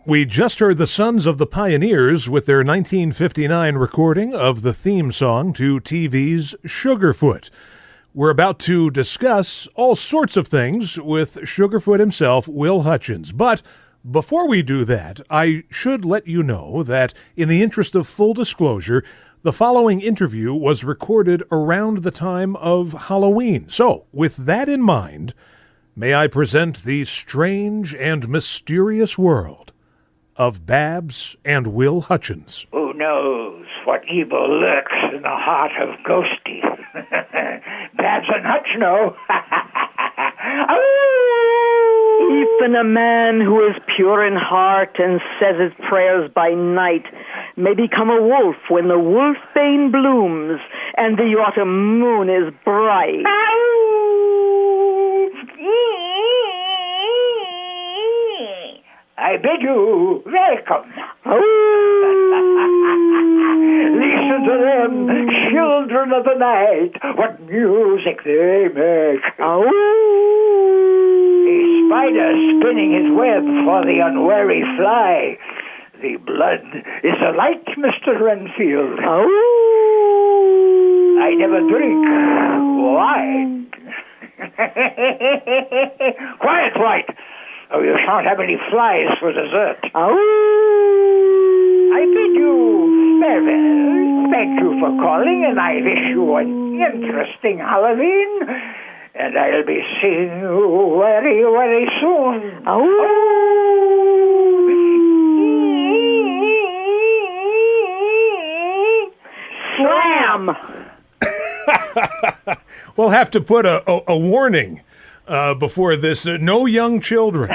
We just heard the Sons of the Pioneers with their 1959 recording of the theme song to TV's Sugarfoot. We're about to discuss all sorts of things with Sugarfoot himself, Will Hutchins. But before we do that, I should let you know that, in the interest of full disclosure, the following interview was recorded around the time of Halloween. So, with that in mind, may I present the strange and mysterious world of Babs and Will Hutchins. Who knows what evil lurks in the heart of Ghosty? Babs and Hutch know. Even a man who is pure in heart and says his prayers by night may become a wolf when the wolfbane blooms and the autumn moon is bright. I bid you welcome. Listen to them, children of the night, what music they make. A spider spinning his web for the unwary fly. The blood is alight, Mr. Renfield. I never drink wine. Quiet, White. Oh, you shan't have any flies for dessert. I bid you farewell. Thank you for calling, and I wish you an interesting Halloween. And I'll be seeing you very, very soon. Slam! We'll have to put a warning before this. No young children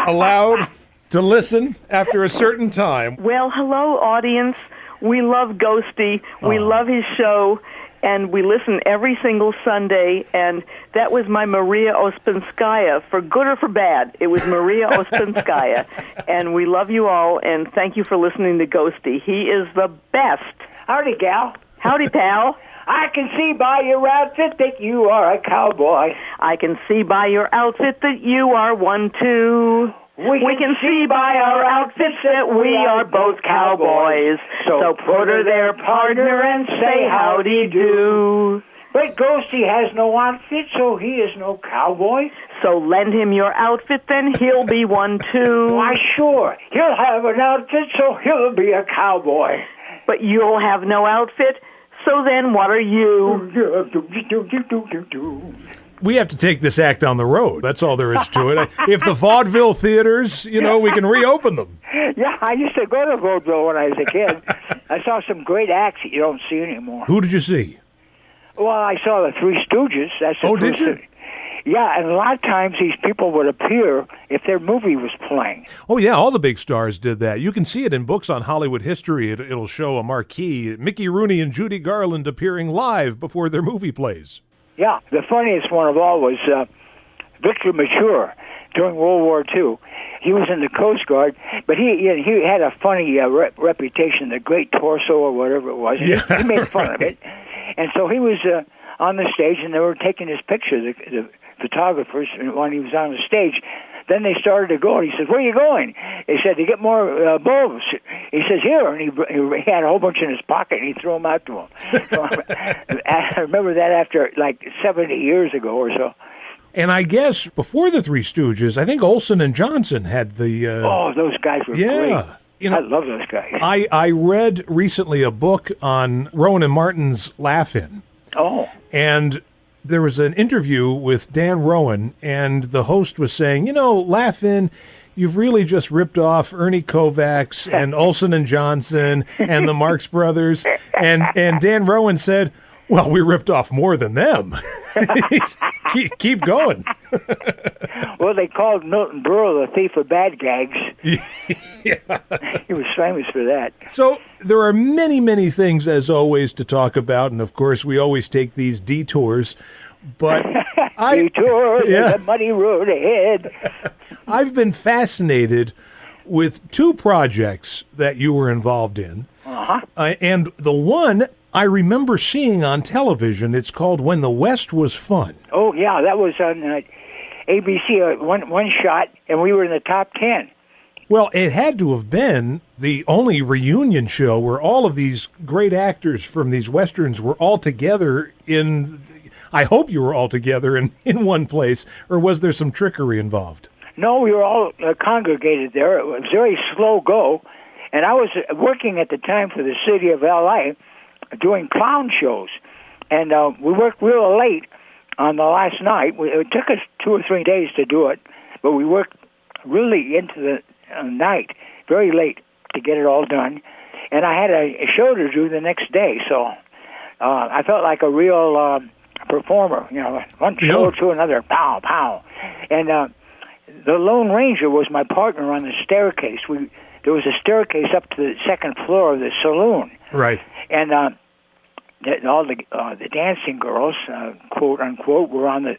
allowed to listen after a certain time. Well, hello, audience. We love Ghosty. We love his show, and we listen every single Sunday, and that was my Maria Ospinskaya, for good or for bad. It was Maria Ospinskaya, and we love you all, and thank you for listening to Ghosty. He is the best. Howdy, gal. Howdy, pal. I can see by your outfit that you are a cowboy. I can see by your outfit that you are one, too. We can see by our outfits that we are both cowboys. So put her there, partner, and say howdy do. But Ghosty has no outfit, so he is no cowboy. So lend him your outfit, then he'll be one, too. Why, sure. He'll have an outfit, so he'll be a cowboy. But you'll have no outfit, so then what are you? We have to take this act on the road. That's all there is to it. If the vaudeville theaters, we can reopen them. Yeah, I used to go to vaudeville when I was a kid. I saw some great acts that you don't see anymore. Who did you see? Well, I saw the Three Stooges. That's the did you? Yeah, and a lot of times these people would appear if their movie was playing. Oh, yeah, all the big stars did that. You can see it in books on Hollywood history. It'll show a marquee, Mickey Rooney and Judy Garland appearing live before their movie plays. Yeah, the funniest one of all was Victor Mature during World War II. He was in the Coast Guard, but he had a funny reputation, the Great Torso or whatever it was. Yeah, he made fun of it. And so he was on the stage, and they were taking his picture, the photographers, when he was on the stage. Then they started to go, and he said, "Where are you going?" They said, "To get more bulbs." He says, "Here," and he had a whole bunch in his pocket, and he threw them out to him. So I remember that after like 70 years ago or so. And I guess before the Three Stooges, I think Olsen and Johnson had the... those guys were great. I love those guys. I read recently a book on Rowan and Martin's Laugh-In. Oh. And there was an interview with Dan Rowan, and the host was saying, Laugh-In, you've really just ripped off Ernie Kovacs and Olsen and Johnson and the Marx Brothers. And Dan Rowan said, well, we ripped off more than them. Keep going. Well, they called Milton Berle the thief of bad gags. Yeah. He was famous for that. So there are many, many things, as always, to talk about. And, of course, we always take these detours. But detours, there's a muddy road ahead. I've been fascinated with two projects that you were involved in. And the one I remember seeing on television, it's called When the West Was Fun. Oh, yeah, that was on ABC, one shot, and we were in the top 10. Well, it had to have been the only reunion show where all of these great actors from these Westerns were all together in... I hope you were all together in one place, or was there some trickery involved? No, we were all congregated there. It was very slow go, and I was working at the time for the city of L.A. doing clown shows, and we worked real late on the last night. It took us 2 or 3 days to do it, but we worked really into the night, very late, to get it all done. And I had a show to do the next day, so I felt like a real performer, one show to another, pow, pow. And the Lone Ranger was my partner on the staircase. There was a staircase up to the second floor of the saloon. Right. And all the dancing girls, quote unquote, were on the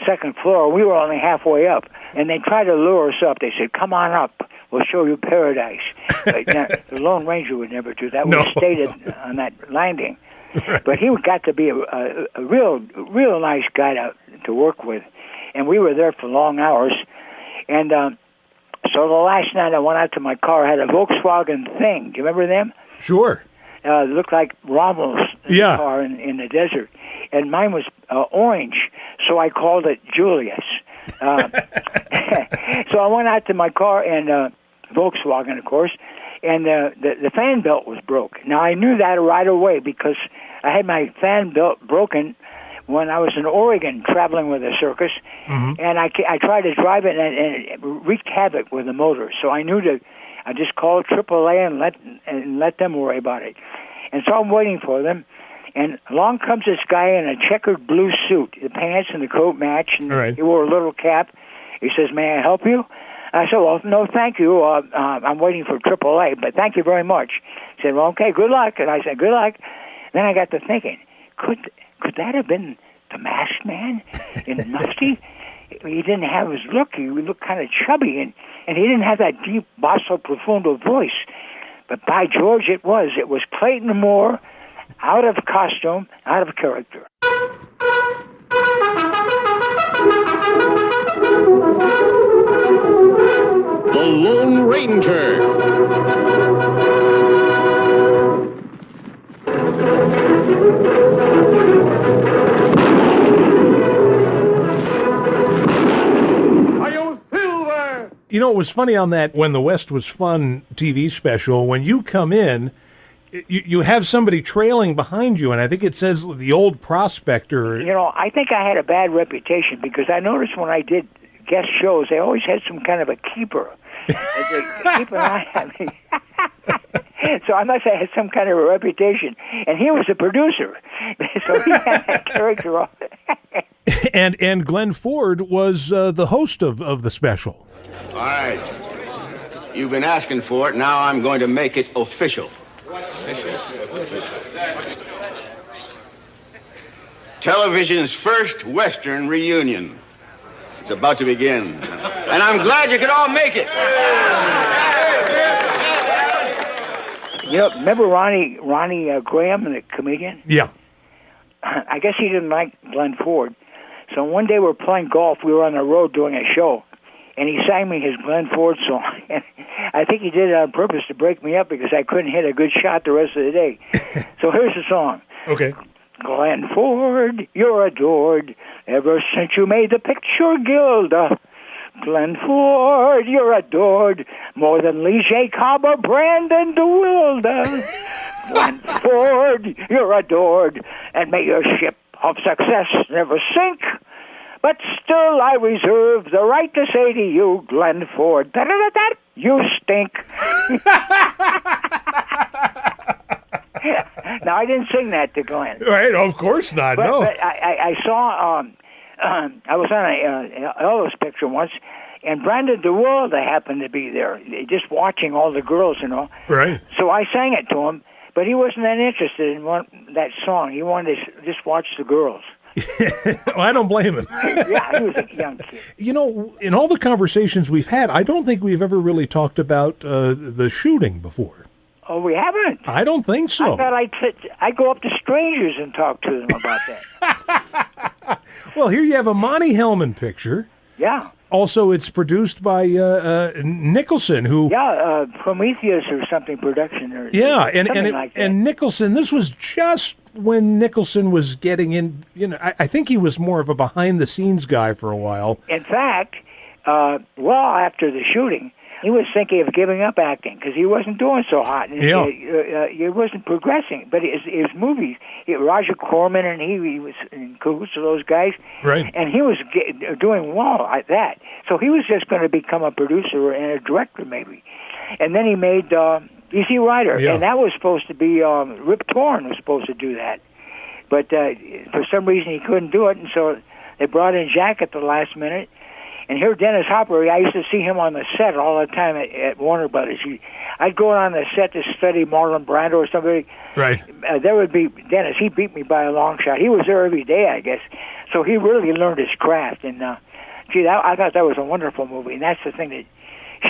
second floor. We were only halfway up, and they tried to lure us up. They said, "Come on up, we'll show you paradise." Now, the Lone Ranger would never do that. No. We stayed on that landing. Right. But he got to be a real nice guy to work with, and we were there for long hours. And so the last night I went out to my car. I had a Volkswagen Thing. Do you remember them? Sure. It looked like Rommel's car in the desert. And mine was orange, so I called it Julius. So I went out to my car, and Volkswagen, of course, and the fan belt was broke. Now, I knew that right away because I had my fan belt broken when I was in Oregon traveling with a circus, and I tried to drive it, and it wreaked havoc with the motor. So I knew I just called AAA and let them worry about it. And so I'm waiting for them, and along comes this guy in a checkered blue suit. The pants and the coat match, and he wore a little cap. He says, "May I help you?" I said, "Well, no, thank you. I'm waiting for AAA, but thank you very much." He said, "Well, okay, good luck." And I said, "Good luck." Then I got to thinking, could that have been the Masked Man in Mufti? He didn't have his look. He looked kind of chubby, and he didn't have that deep basso profundo voice. But by George, it was. It was Clayton Moore, out of costume, out of character. The Lone Ranger. You know, it was funny on that When the West Was Fun TV special, when you come in, you have somebody trailing behind you, and I think it says the old prospector. I think I had a bad reputation because I noticed when I did guest shows, they always had some kind of a keeper. Keep an eye on me. So I must have had some kind of a reputation. And he was a producer. So he had that character on it. And Glenn Ford was the host of the special. All right. You've been asking for it. Now I'm going to make it official. Official? Television's first Western reunion. It's about to begin. And I'm glad you could all make it. Remember Ronnie Graham, the comedian? Yeah. I guess he didn't like Glenn Ford. So one day we're playing golf. We were on the road doing a show. And he sang me his Glenn Ford song. And I think he did it on purpose to break me up because I couldn't hit a good shot the rest of the day. So here's the song. Okay. Glenn Ford, you're adored ever since you made the picture Gilda. Glenn Ford, you're adored more than Lee J. Cobb or Brandon DeWilde. Glenn Ford, you're adored, and may your ship of success never sink. But still I reserve the right to say to you, Glenn Ford, you stink. Now, I didn't sing that to Glenn. Right, of course not, no. But I saw, I was on an Elvis picture once, and Brandon DeWilde happened to be there, just watching all the girls, Right. So I sang it to him, but he wasn't that interested in that song. He wanted to just watch the girls. Well, I don't blame him. Yeah, he was a young kid. In all the conversations we've had, I don't think we've ever really talked about the shooting before. Oh, we haven't? I don't think so. I thought I'd go up to strangers and talk to them about that. Well, here you have a Monty Hellman picture. Yeah. Also, it's produced by Nicholson, who Prometheus or something production. Or and like that. and Nicholson. This was just when Nicholson was getting in. I think he was more of a behind-the-scenes guy for a while. In fact, well after the shooting, he was thinking of giving up acting because he wasn't doing so hot. And he wasn't progressing. But his movies, Roger Corman and he was in cahoots with those guys. Right. And he was doing well at that. So he was just going to become a producer and a director maybe. And then he made Easy Rider. Yeah. And that was supposed to be, Rip Torn was supposed to do that. But for some reason he couldn't do it. And so they brought in Jack at the last minute. And here, Dennis Hopper, I used to see him on the set all the time at Warner Brothers. I'd go on the set to study Marlon Brando or somebody. Right. There would be Dennis. He beat me by a long shot. He was there every day, I guess. So he really learned his craft. And, I thought that was a wonderful movie. And that's the thing that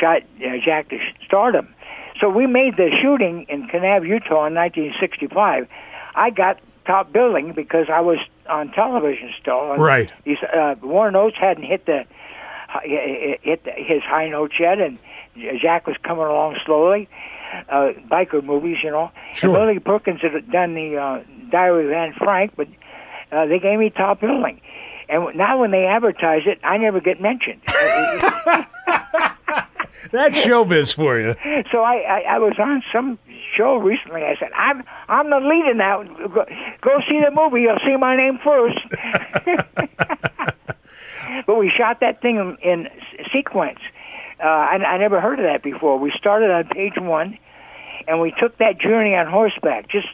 shot Jack to stardom. So we made the shooting in Kanab, Utah in 1965. I got top billing because I was on television still. And right. Warren Oates hadn't hit his high notes yet, and Jack was coming along slowly. Biker movies, Sure. And Lily Perkins had done the Diary of Anne Frank, but they gave me top billing. And now when they advertise it, I never get mentioned. That's showbiz for you. So I was on some show recently. I said, I'm the leader now. Go see the movie. You'll see my name first. But we shot that thing in sequence. I never heard of that before. We started on page 1, and we took that journey on horseback, just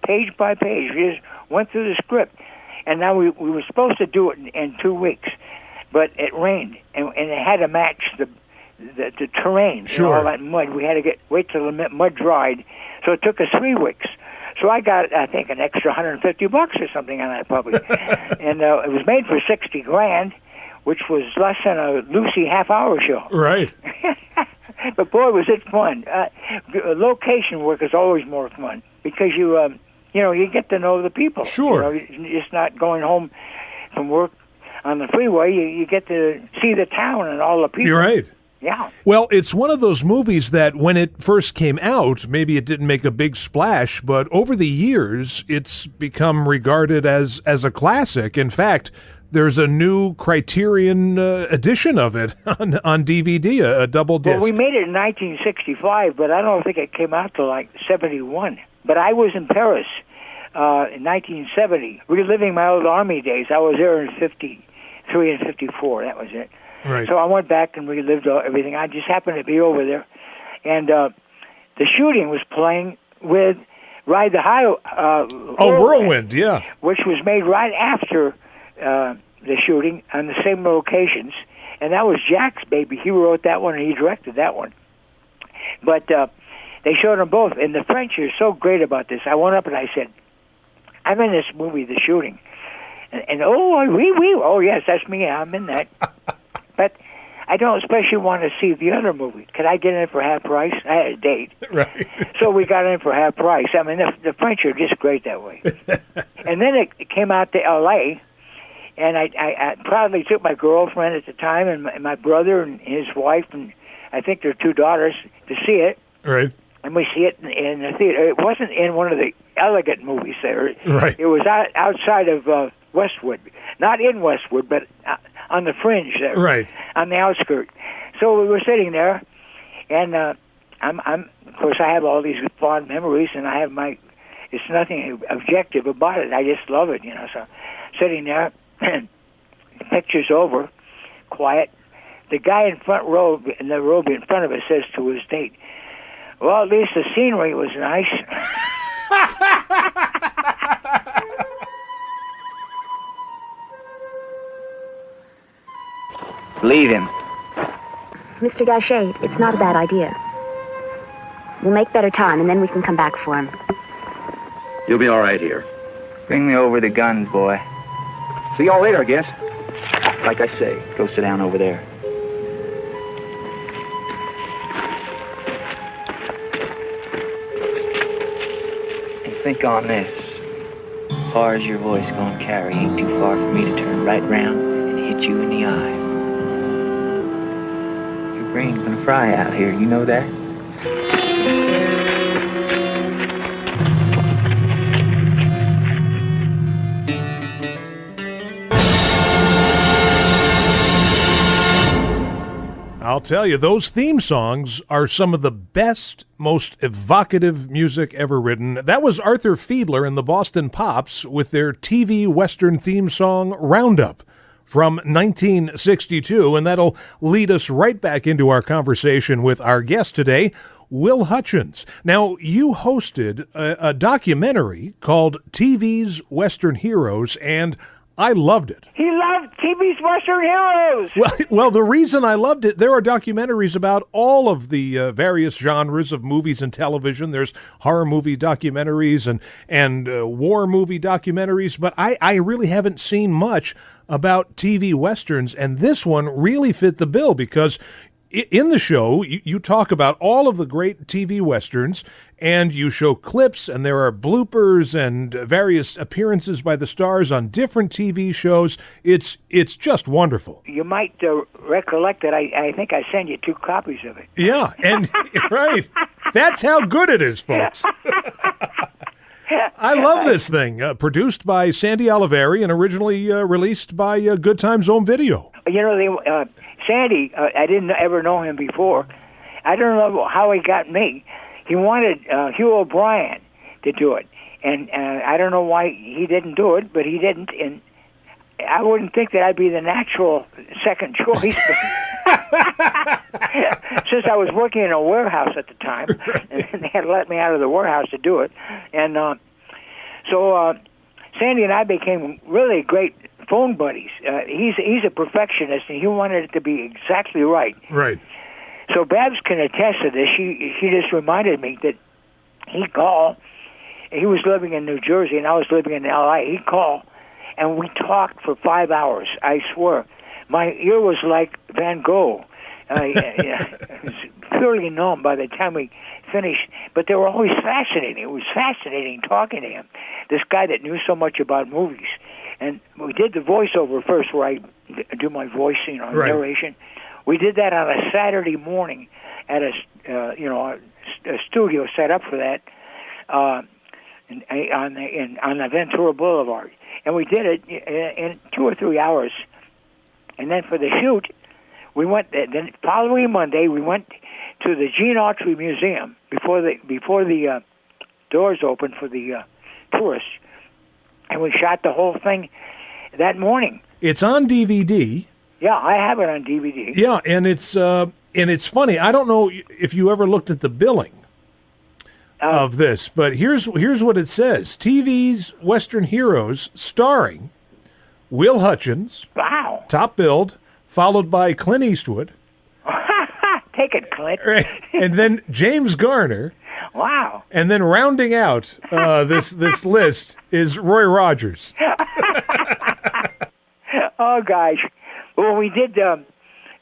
page by page. We just went through the script. And now we were supposed to do it in 2 weeks, but it rained, and it had to match the terrain. Sure. All that mud. We had to wait till the mud dried, so it took us 3 weeks. So I got, I think, an extra $150 or something on that puppy, and it was made for $60,000, which was less than a Lucy half-hour show. Right. But boy, was it fun! Location work is always more fun because you get to know the people. Sure. You're just not going home from work on the freeway. You get to see the town and all the people. You're right. Yeah. Well, it's one of those movies that when it first came out, maybe it didn't make a big splash, but over the years, it's become regarded as a classic. In fact, there's a new Criterion edition of it on DVD, a double disc. Well, we made it in 1965, but I don't think it came out till like 71. But I was in Paris in 1970, reliving my old Army days. I was there in 53 and 54. That was it. Right. So I went back and relived everything. I just happened to be over there. And the shooting was playing with Ride the High... Whirlwind, yeah. Which was made right after the shooting on the same locations. And that was Jack's baby. He wrote that one and he directed that one. But they showed them both. And the French are so great about this. I went up and I said, I'm in this movie, The Shooting. And oh, yes, that's me. I'm in that. But I don't especially want to see the other movie. Could I get in for half price? I had a date. Right. So we got in for half price. I mean, the French are just great that way. And then it came out to L.A., and I proudly took my girlfriend at the time and my brother and his wife and I think their 2 daughters to see it. Right. And we see it in the theater. It wasn't in one of the elegant movies there. Right. It was outside of Westwood. Not in Westwood, but on the fringe there. Right. On the outskirts. So we were sitting there, and I'm of course I have all these fond memories, and I have it's nothing objective about it. I just love it, So sitting there, the picture's over, quiet. The guy in the row in front of us says to his date, well, at least the scenery was nice. Leave him. Mr. Gachet, it's not a bad idea. We'll make better time, and then we can come back for him. You'll be all right here. Bring me over the guns, boy. See y'all later, I guess. Like I say, go sit down over there. And think on this. As far as your voice gonna carry ain't too far for me to turn right round and hit you in the eye. Green's gonna fry out here, you know that? I'll tell you, those theme songs are some of the best, most evocative music ever written. That was Arthur Fiedler and the Boston Pops with their TV Western theme song, Roundup, from 1962, and that'll lead us right back into our conversation with our guest today, Will Hutchins. Now, you hosted a documentary called TV's Western Heroes, and I loved it. He loved TV's Western Heroes. Well, the reason I loved it, there are documentaries about all of the various genres of movies and television. There's horror movie documentaries and war movie documentaries, but I really haven't seen much about TV Westerns, and this one really fit the bill because in the show, you talk about all of the great TV Westerns, and you show clips, and there are bloopers and various appearances by the stars on different TV shows. It's just wonderful. You might recollect that I think I sent you 2 copies of it. Yeah, and right. That's how good it is, folks. I love this thing. Produced by Sandy Oliveri and originally released by Good Times Home Video. You know, Sandy, I didn't ever know him before. I don't know how he got me. He wanted Hugh O'Brien to do it, and I don't know why he didn't do it, but he didn't, and I wouldn't think that I'd be the natural second choice. Since I was working in a warehouse at the time, and they had let me out of the warehouse to do it, and so Sandy and I became really great phone buddies. He's a perfectionist, and he wanted it to be exactly right. Right. So Babs can attest to this. She just reminded me that he'd call. He was living in New Jersey, and I was living in L.A. He'd call, and we talked for 5 hours. I swear. My ear was like Van Gogh. It was purely numb by the time we finished. But they were always fascinating. It was fascinating talking to him, this guy that knew so much about movies. And we did the voiceover first, where I do my voice, right. Narration. We did that on a Saturday morning at a studio set up for that on the Ventura Boulevard, and we did it in 2 or 3 hours. And then for the shoot, we went. Then following Monday, we went to the Gene Autry Museum before the doors opened for the tourists, and we shot the whole thing that morning. It's on DVD. Yeah, I have it on DVD. Yeah, and it's funny. I don't know if you ever looked at the billing of this, but here's what it says: TV's Western Heroes, starring Will Hutchins. Wow. Top billed, followed by Clint Eastwood. Take it, Clint. And then James Garner. Wow. And then rounding out this list is Roy Rogers. Oh gosh. Well, we did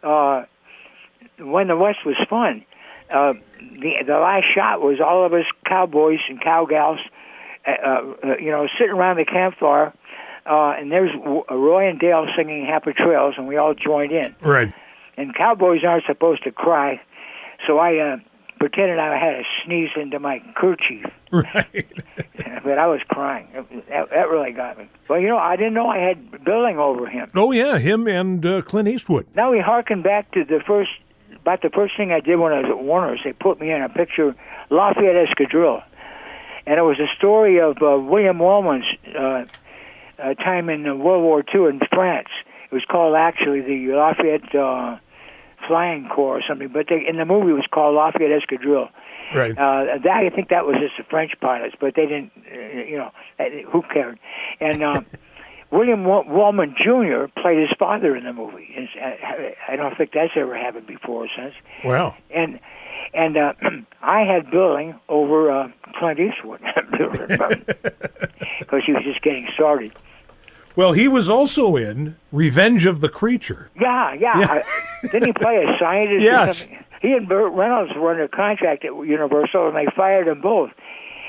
When the West Was Fun. The last shot was all of us cowboys and cowgals, sitting around the campfire, and there's Roy and Dale singing Happy Trails, and we all joined in. Right. And cowboys aren't supposed to cry, so I pretended I had a sneeze into my kerchief. Right. But I was crying. That really got me. Well, I didn't know I had billing over him. Oh, yeah, him and Clint Eastwood. Now we harken back to the first thing I did when I was at Warner's. They put me in a picture, Lafayette Escadrille. And it was a story of William Wellman's time in World War II in France. It was called, actually, the Lafayette Flying Corps or something, but in the movie it was called Lafayette Escadrille. Right. I think that was just the French pilots, but they didn't, who cared? And William Wellman Jr. played his father in the movie. I don't think that's ever happened before or since. Wow. And I had billing over Clint Eastwood because he was just getting started. Well, he was also in Revenge of the Creature. Yeah. Didn't he play a scientist? Yes. Or something? He and Burt Reynolds were under contract at Universal, and they fired them both.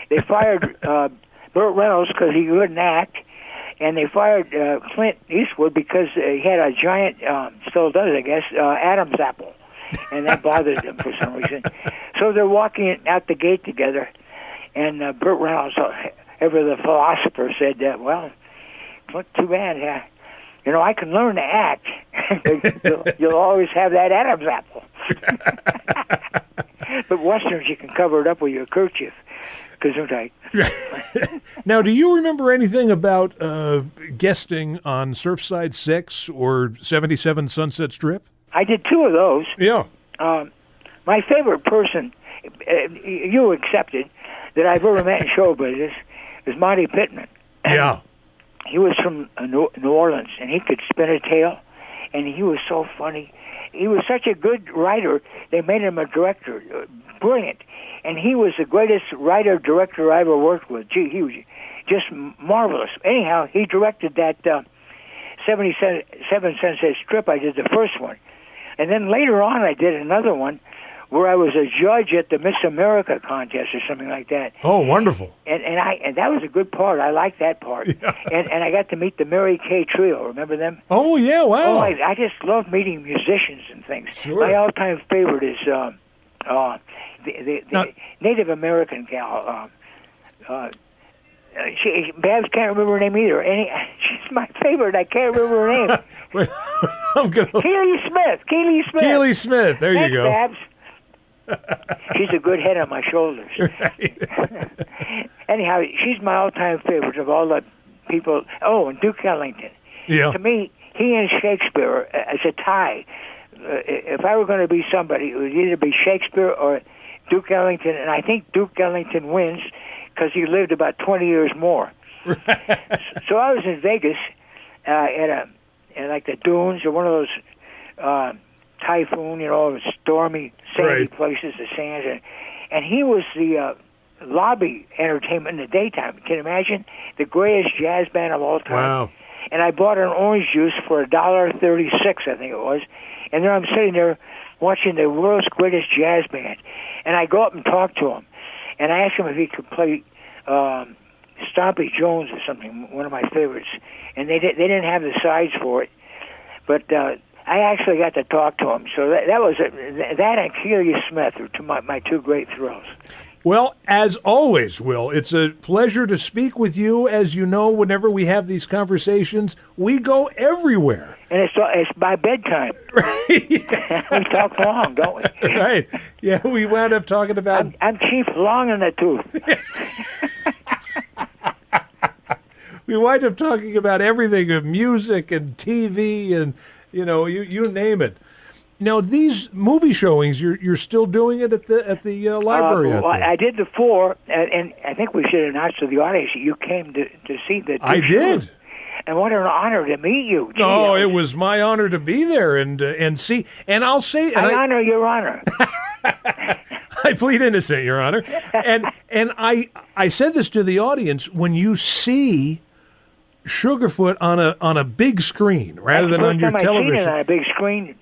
They fired Burt Reynolds because he couldn't act, and they fired Clint Eastwood because he had a giant, still does, I guess, Adam's apple. and that bothered them for some reason. So they're walking out the gate together, and Burt Reynolds, ever the philosopher, said, well, it's not too bad. I can learn to act. You'll always have that Adam's apple. But Westerns, you can cover it up with your kerchief. Now, do you remember anything about guesting on Surfside 6 or 77 Sunset Strip? I did 2 of those. Yeah. My favorite person, you accepted, that I've ever met in show business is Monty Pittman. Yeah. He was from New Orleans, and he could spin a tale, and he was so funny. He was such a good writer, they made him a director. Brilliant. And he was the greatest writer-director I ever worked with. Gee, he was just marvelous. Anyhow, he directed that 77 Sunset Strip. I did the first one. And then later on, I did another one where I was a judge at the Miss America contest or something like that. Oh, wonderful. And that was a good part. I liked that part. Yeah. And I got to meet the Mary Kay Trio. Remember them? Oh, yeah, wow. Oh, I just love meeting musicians and things. Sure. My all-time favorite is the Native American gal. Babs can't remember her name either. She's my favorite. I can't remember her name. Keely Smith. Keely Smith. There you go. Babs. She's a good head on my shoulders. Right. Anyhow, she's my all-time favorite of all the people. Oh, and Duke Ellington. Yeah. To me, he and Shakespeare as a tie. If I were going to be somebody, it would either be Shakespeare or Duke Ellington, and I think Duke Ellington wins because he lived about 20 years more. So I was in Vegas at like the Dunes or one of those typhoon, stormy, sandy places, the sands, and he was the lobby entertainment in the daytime. Can you imagine? The greatest jazz band of all time. Wow. And I bought an orange juice for $1.36, I think it was. And then I'm sitting there watching the world's greatest jazz band. And I go up and talk to him. And I asked him if he could play Stompy Jones or something, one of my favorites. And they didn't have the sides for it. But I actually got to talk to him. So that was that and Keely Smith were my 2 great thrills. Well, as always, Will, it's a pleasure to speak with you. As you know, whenever we have these conversations, we go everywhere. And it's by bedtime. Right. We talk long, don't we? Right. Yeah, we wound up talking about... I'm Chief Long in the Tooth. We wind up talking about everything of music and TV and, you name it. Now, these movie showings, you're still doing it at the library out there? I did the 4, and I think we should announce to the audience that you came to see the... I did. And what an honor to meet you. Gee, it was my honor to be there and see. And I'll say... I honor your honor. I plead innocent, Your Honor. And I said this to the audience, when you see Sugarfoot on a big screen rather than on your television. I've seen it on a big screen.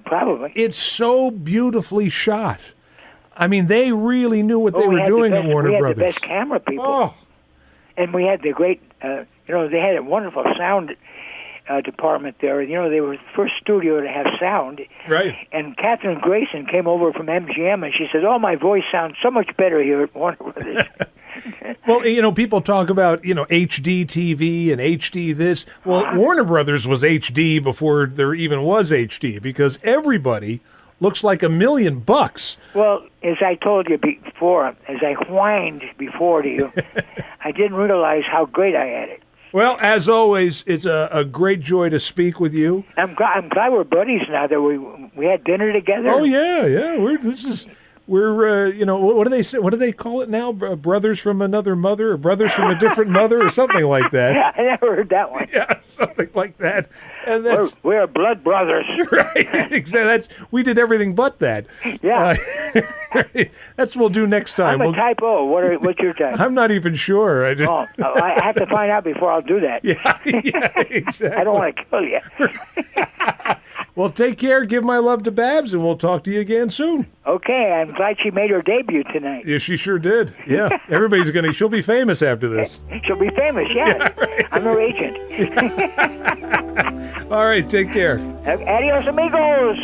Probably. It's so beautifully shot. I mean, they really knew what they were doing at Warner Brothers. We had the best camera people. Oh. And we had the great, they had a wonderful sound department there. They were the first studio to have sound. Right. And Catherine Grayson came over from MGM, and she said, "Oh, my voice sounds so much better here at Warner Brothers." Well, people talk about, HD TV and HD this. Well, Warner Brothers was HD before there even was HD, because everybody looks like $1 million. Well, as I told you before, as I whined before to you, I didn't realize how great I had it. Well, as always, it's a great joy to speak with you. I'm glad we're buddies now. That we had dinner together. Oh yeah. We're what do they say? What do they call it now? Brothers from another mother, or brothers from a different mother, or something like that. Yeah, I never heard that one. Yeah, something like that. And we're blood brothers. Right. Exactly. We did everything but that. Yeah. That's what we'll do next time. I'm a type O. What's your type? I'm not even sure. I have to find out before I'll do that. Yeah, exactly. I don't want to kill you. Well, take care. Give my love to Babs, and we'll talk to you again soon. Okay. I'm glad she made her debut tonight. Yeah, she sure did. Yeah. She'll be famous after this. She'll be famous, yeah. Right. I'm her agent. All right. Take care. Adios, amigos.